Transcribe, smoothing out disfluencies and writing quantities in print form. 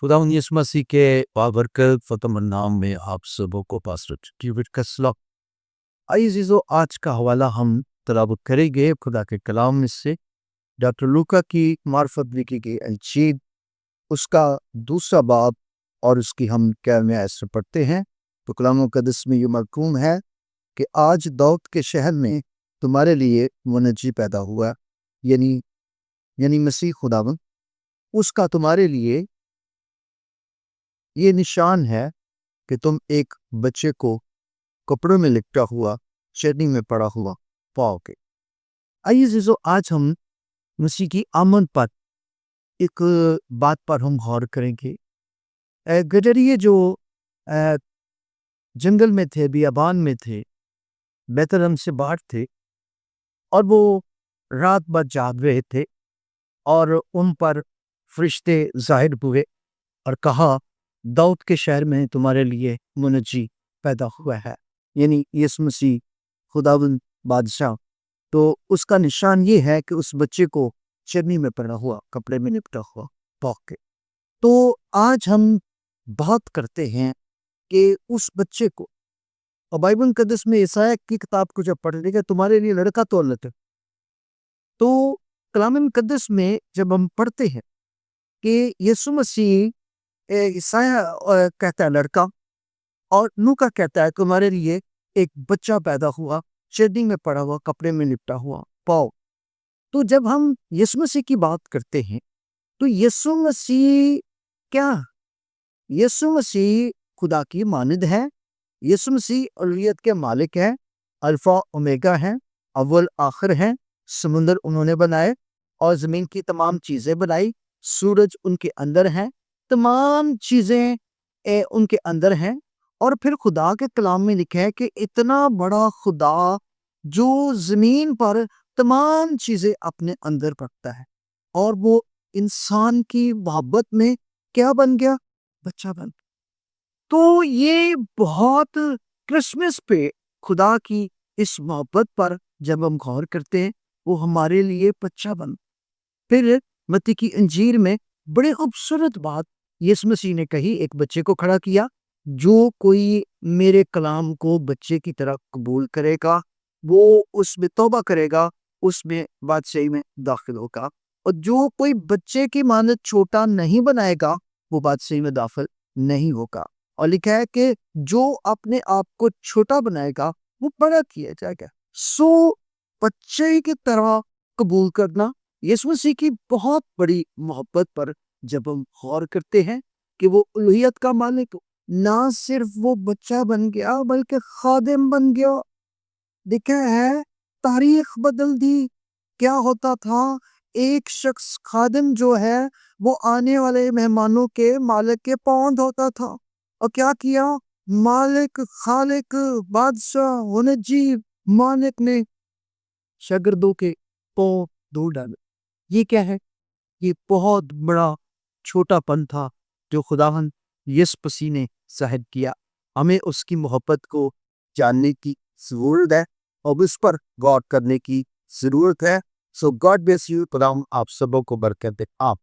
खुदावंद यीशु मसीह के बाबरकत फ़तम नाम में आप सबों को पास्टर ट्यूबिट का सलाम। आइए अज़ीज़ों, आज का हवाला हम तिलावत करेंगे खुदा के कलाम में से डॉक्टर लूका की मार्फत लिखी गई अंजील उसका दूसरा बाब और उसकी हम 11वें आयत से पढ़ते हैं। तो कलाम मुक़द्दस में ये मरकूम है कि आज दाऊद के शहर में तुम्हारे लिए मुनज्जी पैदा हुआ, यानी मसीह खुदावंद। उसका तुम्हारे लिए ये निशान है कि तुम एक बच्चे को कपड़ों में लिपटा हुआ चरनी में पड़ा हुआ पाओगे। आइए अज़ीज़ों, आज हम मसीह की आमद पर एक बात पर हम गौर करेंगे। गडरिये जो अ, जंगल में थे, बियाबान में थे, बैतलहम से बाहर थे और वो रात भर जाग रहे थे और उन पर फरिश्ते ज़ाहिर हुए और कहा, दाऊद के शहर में तुम्हारे लिए मुनज्जी पैदा हुआ है, यानी यीशु मसीह खुदावंद बादशाह। तो उसका निशान ये है कि उस बच्चे को चरनी में पड़ा हुआ, कपड़े में लिपटा हुआ पाओगे। तो आज हम बात करते हैं कि उस बच्चे को, और बाइबल मुक़द्दस में यशायाह की किताब को जब पढ़ लेगा, तुम्हारे लिए लड़का तौलत है। तो कलाम मुक़द्दस में जब हम पढ़ते हैं कि यीशु मसीह, यशायाह कहता है लड़का, और लूका कहता है तुम्हारे लिए एक बच्चा पैदा हुआ, चरनी में पड़ा हुआ, कपड़े में लिपटा हुआ पाओ। तो जब हम यीशु मसीह की बात करते हैं तो यीशु मसीह क्या, यीशु मसीह खुदा की मानद है। यीशु मसीह अलूहियत के मालिक है, अल्फा ओमेगा है, अव्वल आखिर है। समुंदर उन्होंने बनाए और जमीन की तमाम चीजें बनाई, सूरज उनके अंदर है, तमाम चीजें उनके अंदर हैं। और फिर खुदा के कलाम में लिखा है कि इतना बड़ा खुदा जो जमीन पर तमाम चीजें अपने अंदर रखता है, और वो इंसान की मोहब्बत में क्या बन गया, बच्चा बन। तो ये बहुत क्रिसमस पे खुदा की इस मोहब्बत पर जब हम गौर करते हैं, वो हमारे लिए बच्चा बन। फिर मत्ती की इंजील में बड़े खूबसूरत बात यीशु मसीह ने कही, एक बच्चे को खड़ा किया, जो कोई मेरे कलाम को बच्चे की तरह कबूल करेगा, वो उसमें तौबा करेगा, उसमें बादशाही में दाखिल होगा। और जो कोई बच्चे की मानद छोटा नहीं बनाएगा, वो बादशाही में दाखिल नहीं होगा। और लिखा है कि जो अपने आप को छोटा बनाएगा, वो बड़ा किया जाएगा। सो बच्चे की तरह कबूल करना, यीशु मसीह की बहुत बड़ी मोहब्बत पर जब हम गौर करते हैं कि वो उलूहियत का मालिक, ना सिर्फ वो बच्चा बन गया बल्कि खादिम बन गया। देखा है, तारीख बदल दी। क्या होता था, एक शख्स खादिम जो है वो आने वाले मेहमानों के मालिक के पांव धोता था। और क्या किया, मालिक, खालिक, बादशाह, मुनज्जी मालिक ने शागिर्दों के पांव धो डाले। ये क्या है, ये बहुत बड़ा छोटापन था जो खुदावंद यीशु मसीह ने जाहिर किया। हमें उसकी मोहब्बत को जानने की जरूरत है और उस पर गौर करने की जरूरत है। सो गॉड ब्लेस यू। खुदा आप सबों को बरकत दे। आप